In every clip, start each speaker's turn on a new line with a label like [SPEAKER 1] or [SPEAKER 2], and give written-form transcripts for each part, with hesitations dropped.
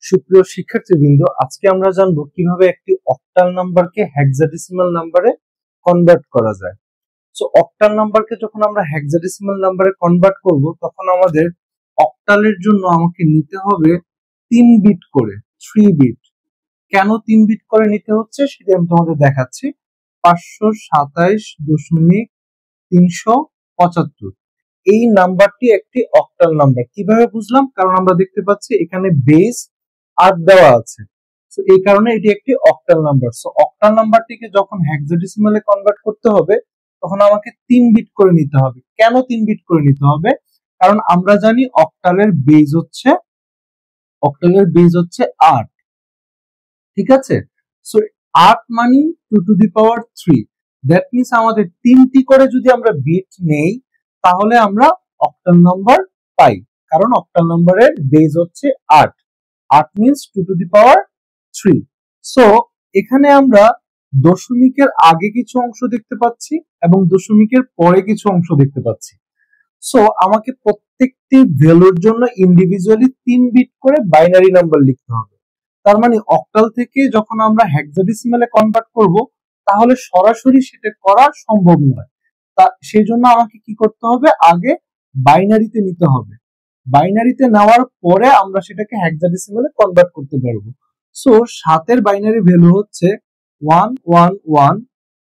[SPEAKER 1] সুপ্রিয় শিক্ষার্থীবৃন্দ, আজকে আমরা জানবো কিভাবে একটি অক্টাল নাম্বারকে হেক্সাডেসিমাল নাম্বারে কনভার্ট করা যায়। সো অক্টাল নাম্বারকে যখন আমরা হেক্সাডেসিমাল নাম্বারে কনভার্ট করব, তখন আমাদের অক্টালের জন্য আমাকে নিতে হবে 3 বিট করে, 3 বিট। কেন 3 বিট করে নিতে হচ্ছে সেটা আমি তোমাদের দেখাচ্ছি। 527.375 এই নাম্বারটি একটি অক্টাল নাম্বার। কিভাবে বুঝলাম? কারণ আমরা দেখতে পাচ্ছি এখানে বেস 8 দেওয়া আছে, সো এই কারণে এটি একটি অক্টাল নাম্বার। সো অক্টাল নাম্বারটিকে যখন হেক্সাডেসিমালে কনভার্ট করতে হবে, তখন আমাকে 3 বিট করে নিতে হবে। কেন 3 বিট করে নিতে হবে? কারণ আমরা জানি অক্টালের বেস হচ্ছে 8, ঠিক আছে? সো 8 মানে 2 to the power 3, that means আমাদের 3টি করে যদি আমরা বিট নেই তাহলে আমরা অক্টাল নাম্বার পাই, কারণ অক্টাল নাম্বারের বেস হচ্ছে 8 means 2 to the power 3। So এখানে আমরা দশমিকের আগে কিছু অংশ দেখতে পাচ্ছি এবং দশমিকের পরে কিছু অংশ দেখতে পাচ্ছি। সো আমাকে প্রত্যেকটি ভ্যালুর জন্য ইন্ডিভিজুয়ালি 3 বিট করে বাইনারি নাম্বার লিখতে হবে। তার মানে অক্টাল থেকে যখন আমরা হেক্সাডেসিমালে কনভার্ট করব, তাহলে সরাসরি সেটা করা সম্ভব নয়। সেই জন্য আমাকে কি করতে হবে? আগে বাইনারিতে নিতে হবে। বাইনারিতে নেওয়ার পরে আমরা সেটাকে হেক্সাডেসিমালে কনভার্ট করতে পারবো। সো 7 এর বাইনারি ভ্যালু হচ্ছে 111,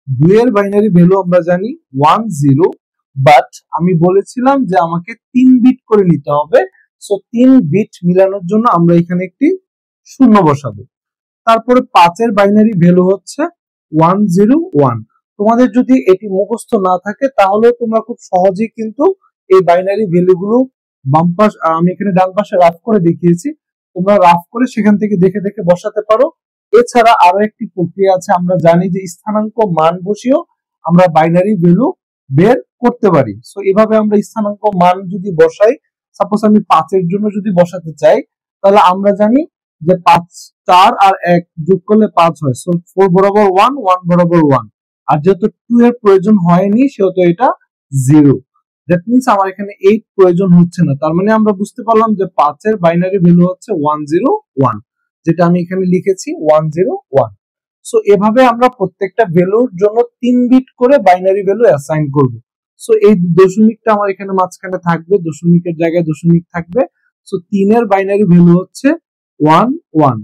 [SPEAKER 1] 2 এর বাইনারি ভ্যালু আমরা জানি 10, বাট আমি বলেছিলাম যে আমাকে 3 বিট করে নিতে হবে। সো 3 বিট মিলানোর জন্য আমরা এখানে একটি শূন্য বসাবো। তারপরে 5 এর বাইনারি ভ্যালু হচ্ছে 101। তোমাদের যদি এটি মুখস্থ না থাকে তাহলে তোমরা খুব সহজেই কিন্তু এই বাইনারি ভ্যালুগুলো বাম পাশ, আমি এখানে ডান পাশে রাফ করে দেখিয়েছি, তোমরা রাফ করে সেখান থেকে দেখে দেখে বসাতে পারো। এছাড়া আরো একটি প্রক্রিয়া আছে, আমরা জানি যে স্থানাঙ্ক মান বসিয়েও আমরা বাইনারি ভ্যালু বের করতে পারি। সো এভাবে আমরা স্থানাঙ্ক মান যদি বসাই, সাপোজ আমি 5 এর জন্য যদি বসাতে চাই, তাহলে আমরা জানি যে 5, 4 আর 1 যোগ করলে 5 হয়। সো 4 বরাবর 1, 1 বরাবর 1। আর যেহেতু 2 এর প্রয়োজন হয়নি সেহেতু এটা 0। দ্যাট মিন্স আমার এখানে 8 প্রয়োজন হচ্ছে না। তার মানে আমরা বুঝতে পারলাম যে 5 এর বাইনারি ভ্যালু হচ্ছে 101, যেটা আমি এখানে লিখেছি 101। সো এভাবে আমরা প্রত্যেকটা ভ্যালুর জন্য 3 বিট করে বাইনারি ভ্যালু অ্যাসাইন করব। সো এই দশমিকটা আমার এখানে মাঝখানে থাকবে, দশমিকের জায়গায় দশমিক থাকবে। সো 3 এর বাইনারি ভ্যালু হচ্ছে 11,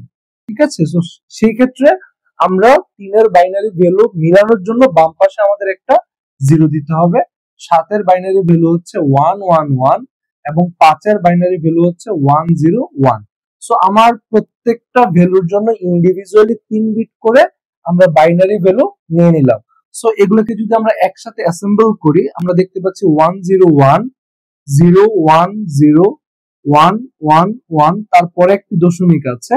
[SPEAKER 1] ঠিক আছে? সো সেই ক্ষেত্রে আমরা 3 এর বাইনারি ভ্যালু মিলানোর জন্য বাম পাশে আমাদের একটা 0 দিতে হবে। 7 এর বাইনারি ভ্যালু হচ্ছে 111 এবং 5 এর বাইনারি ভ্যালু হচ্ছে 101। সো আমার প্রত্যেকটা ভ্যালুর জন্য ইন্ডিভিজুয়ালি 3 বিট করে আমরা বাইনারি ভ্যালু নিয়ে নিলাম। সো এগুলোকে যদি আমরা একসাথে অ্যাসেম্বল করি, আমরা দেখতে পাচ্ছি 101, 010, 111, তারপরে একটি দশমিক আছে,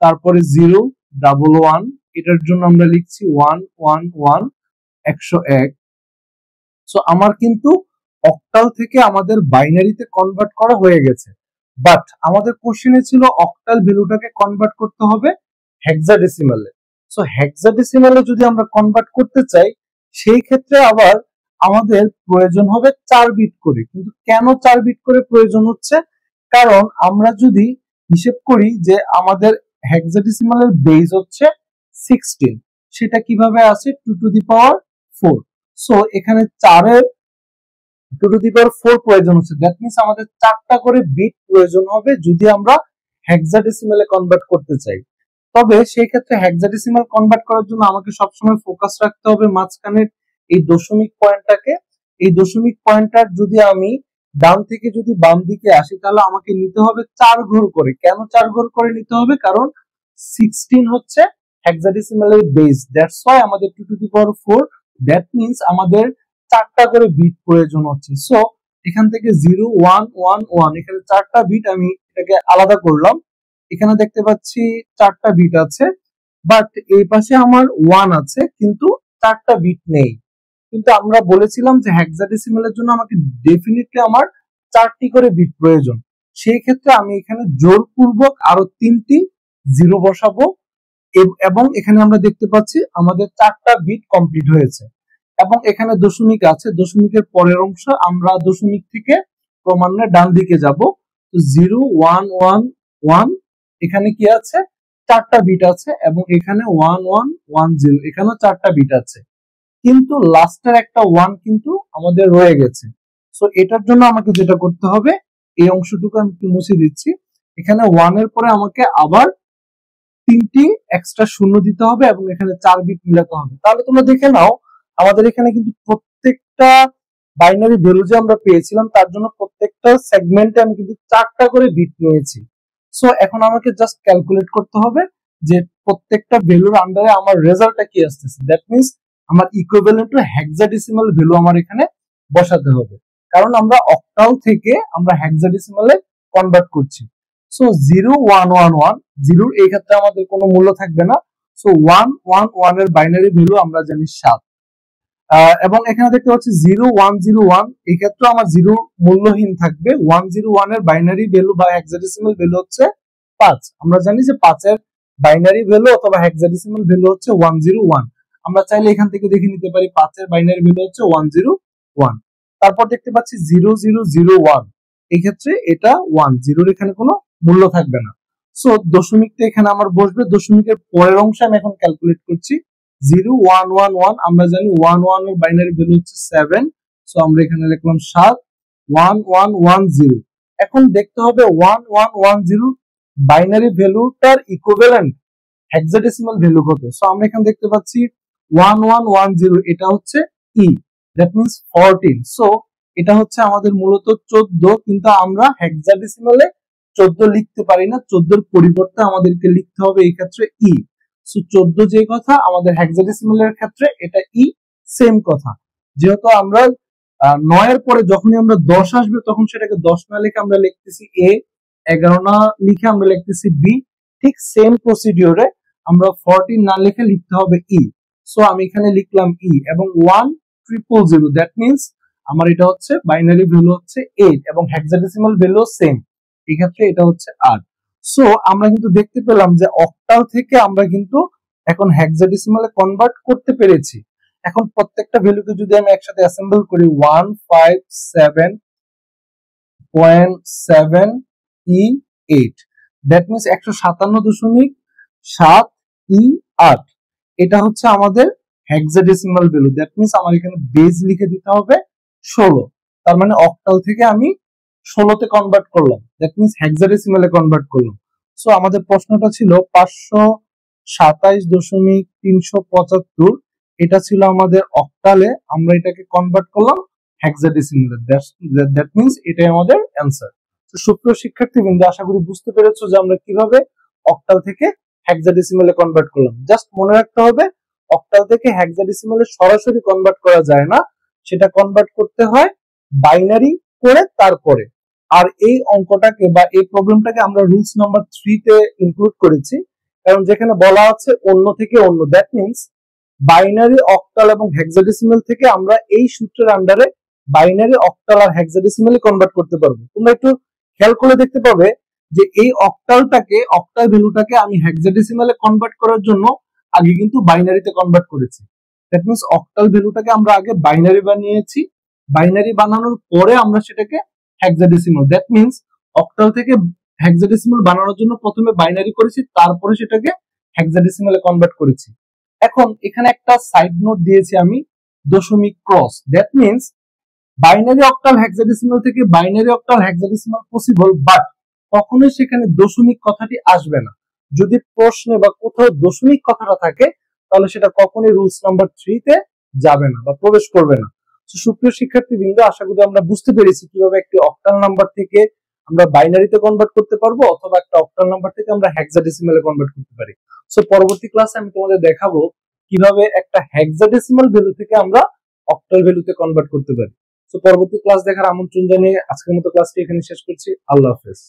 [SPEAKER 1] তারপরে 011, এটার জন্য আমরা লিখছি 111, 101। সো আমার কিন্তু অক্টাল থেকে আমাদের বাইনারিতে কনভার্ট করা হয়ে গেছে, বাট আমাদের কোশ্চেনে ছিল অক্টাল ভ্যালুটাকে কনভার্ট করতে হবে হেক্সাডেসিমালে। সো হেক্সাডেসিমালে যদি আমরা কনভার্ট করতে চাই, সেই ক্ষেত্রে আবার আমাদের প্রয়োজন হবে 4 বিট করে। কিন্তু কেন 4 বিট করে প্রয়োজন হচ্ছে? কারণ আমরা যদি হিসেব করি যে আমাদের হেক্সাডেসিমালের বেস হচ্ছে 16, সেটা কিভাবে আসে? 2 টু দি পাওয়ার 4। সো এখানে 4 এর 2 টু দি পাওয়ার 4 প্রয়োজন হচ্ছে। দ্যাট মিন্স আমাদের 4টা করে বিট প্রয়োজন হবে যদি আমরা হেক্সাডেসিমালে কনভার্ট করতে চাই। তবে সেই ক্ষেত্রে হেক্সাডেসিমাল কনভার্ট করার জন্য আমাকে সবসময় ফোকাস রাখতে হবে মাঝখানের এই দশমিক পয়েন্টটাকে। এই দশমিক পয়েন্টটার যদি আমি ডান থেকে যদি বাম দিকে আসি, তাহলে আমাকে নিতে হবে 4 ঘর করে। কেন 4 ঘর করে নিতে হবে? কারণ 16 হচ্ছে হেক্সাডেসিমালের বেস, দ্যাটস ওয়াই আমাদের 2 to the power 4। That means আমাদের 4টা করে বিট প্রয়োজন হচ্ছে। সো এখান থেকে 0111, এখানে 4টা বিট, আমি এটাকে আলাদা করলাম। এখানে দেখতে পাচ্ছি 4টা বিট আছে, বাট এই পাশে আমার 1 আছে কিন্তু 4টা বিট নেই। কিন্তু আমরা বলেছিলাম যে হেক্সাডেসিমালের জন্য আমাকে ডেফিনেটলি আমার 4টি করে বিট প্রয়োজন। সেই ক্ষেত্রে আমি এখানে জোরপূর্বক আরো 3টি 0 বসাবো এবং এখানে আমরা দেখতে পাচ্ছি আমাদের 4টা বিট কমপ্লিট হয়েছে। এবং এখানে দশমিক আছে, দশমিকের পরের অংশ আমরা দশমিক থেকে ক্রমান্বয়ে ডান দিকে যাব। তো 0111 এখানে কি আছে, 4টা বিট আছে, এবং এখানে 1110 এখানেও 4টা বিট আছে, কিন্তু লাস্টের একটা 1 কিন্তু আমাদের রয়ে গেছে। সো এটার জন্য আমাকে যেটা করতে হবে, এই অংশটুকু আমি একটু মুছে দিচ্ছি। এখানে 1 এর পরে আমাকে আবার 3টি এক্সট্রা শূন্য দিতে হবে এবং এখানে 4 বিট মিলাতে হবে। তাহলে তোমরা দেখে নাও, আমাদের এখানে কিন্তু প্রত্যেকটা বাইনারি ভ্যালু যে আমরা পেয়েছিলাম তার জন্য প্রত্যেকটা সেগমেন্টে আমি কিন্তু 4টা করে বিট নিয়েছি। সো এখন আমাকে জাস্ট ক্যালকুলেট করতে হবে যে প্রত্যেকটা ভ্যালুর আন্ডারে আমার রেজাল্টটা কি আসতেছে। দ্যাট মিন্স আমার ইকুইভ্যালেন্ট টু হেক্সাডেসিমাল ভ্যালু আমার এখানে বসাতে হবে, কারণ আমরা অক্টাল থেকে আমরা হেক্সাডেসিমালে কনভার্ট করছি। সো 0111 জিরোর এই ক্ষেত্রে আমাদের কোনো মূল্য থাকবে না। সো 111 এর বাইনারি ভ্যালু আমরা জানি 7, এবং এখানে দেখতে পাচ্ছি 0101 এই ক্ষেত্রে আমার জিরো মূল্যহীন থাকবে। 101 এর বাইনারি ভ্যালু বা হেক্সাডেসিমাল ভ্যালু হচ্ছে 5। আমরা জানি যে 5 এর বাইনারি ভ্যালু অথবা হেক্সাডেসিমাল ভ্যালু হচ্ছে 101। আমরা চাইলে এখান থেকে দেখে নিতে পারি 5 এর বাইনারি ভ্যালু হচ্ছে 101। তারপর দেখতে পাচ্ছি 0001, এই ক্ষেত্রে এটা 1, জিরোর এখানে কোনো মূল্য থাকবে না। সো দশমিকটা এখানে আমার বসবে, দশমিকের পরের অংশে আমি এখন ক্যালকুলেট করছি। 0111 আমরা জানি 11 এর বাইনারি ভ্যালু হচ্ছে 7, সো আমরা এখানে লিখলাম 7 1110। এখন দেখতে হবে 1110 বাইনারি ভ্যালুটার ইকুইভ্যালেন্ট হেক্সাডেসিমাল ভ্যালু কত। সো আমরা এখানে দেখতে পাচ্ছি 1110 এটা হচ্ছে ই, দ্যাট মিন্স 14। সো এটা হচ্ছে আমাদের মূলত 14, কিন্তু আমরা হেক্সাডেসিমালে 14 লিখতে পারি না, 14 এর পরিবর্তে আমাদেরকে লিখতে হবে এই ক্ষেত্রে ই। সো 14 যে কথা, আমাদের হেক্সাডেসিমালের ক্ষেত্রে এটা ই সেম কথা। যেহেতু আমরা 9 এর পরে যখনই আমরা 10 আসবে তখন সেটাকে 10 না লিখে আমরা লিখতেছি এ, 11 না লিখে আমরা লিখতেছি বি, ঠিক সেম প্রসিডিওরে আমরা 14 না লিখে লিখতে হবে ই। সো আমি এখানে লিখলাম ই এবং 1000, দ্যাট মিন্স আমার এটা হচ্ছে বাইনারি ভ্যালু হচ্ছে 8 এবং হেক্সাডেসিমাল ভ্যালু সেম, এই ক্ষেত্রে এটা হচ্ছে 8। সো আমরা কিন্তু দেখতে পেলাম যে অক্টাল থেকে আমরা কিন্তু এখন হেক্সাডেসিমালে কনভার্ট করতে পেরেছি। এখন প্রত্যেকটা ভ্যালুকে যদি আমি একসাথে অ্যাসেম্বল করি 157.7E8, দ্যাট মিন্স 157.7E8, এটা হচ্ছে আমাদের হেক্সাডেসিমাল ভ্যালু। দ্যাট মিন্স আমার এখানে বেজ লিখে দিতে হবে 16, তার মানে অক্টাল থেকে আমি 16তে কনভার্ট করলাম, দ্যাট মিন্স হেক্সাডেসিমালে কনভার্ট করলাম। সো আমাদের প্রশ্নটা ছিল 527.375, এটা ছিল আমাদের অক্টালে, আমরা এটাকে কনভার্ট করলাম হেক্সাডেসিমালে, দ্যাট মিন্স এটাই আমাদের অ্যান্সার। তো সুপ্রিয় শিক্ষার্থীবৃন্দ, আশা করি বুঝতে পেরেছো যে আমরা কিভাবে অক্টাল থেকে হেক্সাডেসিমালে কনভার্ট করলাম। জাস্ট মনে রাখতে হবে অক্টাল থেকে হেক্সাডেসিমালে সরাসরি কনভার্ট করা যায় না, সেটা কনভার্ট করতে হয় বাইনারি করে তারপরে। আর এই অঙ্কটাকে বা এই প্রবলেমটাকে আমরা রুলস নাম্বার 3 তে ইনক্লুড করেছি, কারণ যেখানে বলা আছে অন্য থেকে অন্য, দ্যাট মিন্স বাইনারি, অক্টাল এবং হেক্সাডেসিমাল থেকে আমরা এই সূত্রের আন্ডারে বাইনারি, অক্টাল আর হেক্সাডেসিমালে কনভার্ট করতে পারবো। তোমরা একটু খেয়াল করে দেখতে পাবে যে এই অক্টালটাকে, অক্টাল ভ্যালুটাকে আমি হেক্সাডেসিমালে কনভার্ট করার জন্য আগে কিন্তু বাইনারিতে কনভার্ট করেছি। দ্যাট মিন্স অক্টাল ভ্যালুটাকে আমরা আগে বাইনারি বানিয়েছি, বাইনারি বানানোর পরে আমরা সেটাকে হেক্সাডেসিমাল, দ্যাট মিন্স অক্টাল থেকে হেক্সাডেসিমাল বানানোর জন্য প্রথমে বাইনারি করেছি, তারপরে সেটাকে হেক্সাডেসিমালে কনভার্ট করেছি। এখন এখানে একটা সাইড নোট দিয়েছি আমি, দশমিক cross, that means binary octal hexadecimal থেকে binary octal hexadecimal possible, but কখনোই সেখানে দশমিক কথাটি আসবে না। যদি প্রশ্নে বা কোথাও দশমিক কথাটা থাকে তাহলে সেটা কখনোই রুলস নাম্বার 3 তে যাবে না বা প্রবেশ করবে না। সুপ্রিয় শিক্ষার্থীবৃন্দ, আশা করি আমরা বুঝতে পেরেছি কিভাবে একটি অক্টাল নাম্বার থেকে আমরা বাইনারিতে কনভার্ট করতে পারবো অথবা একটা অক্টাল নাম্বার থেকে আমরা হেক্সাডেসিমালে কনভার্ট করতে পারি। সো পরবর্তী ক্লাসে আমি তোমাদের দেখাবো কিভাবে একটা হেক্সাডেসিমাল ভ্যালু থেকে আমরা অক্টাল ভ্যালুতে কনভার্ট করতে পারি। তো পরবর্তী ক্লাস দেখার আমন্ত্রণ জানিয়ে আজকের মতো ক্লাসটি এখানে শেষ করছি। আল্লাহ হাফেজ।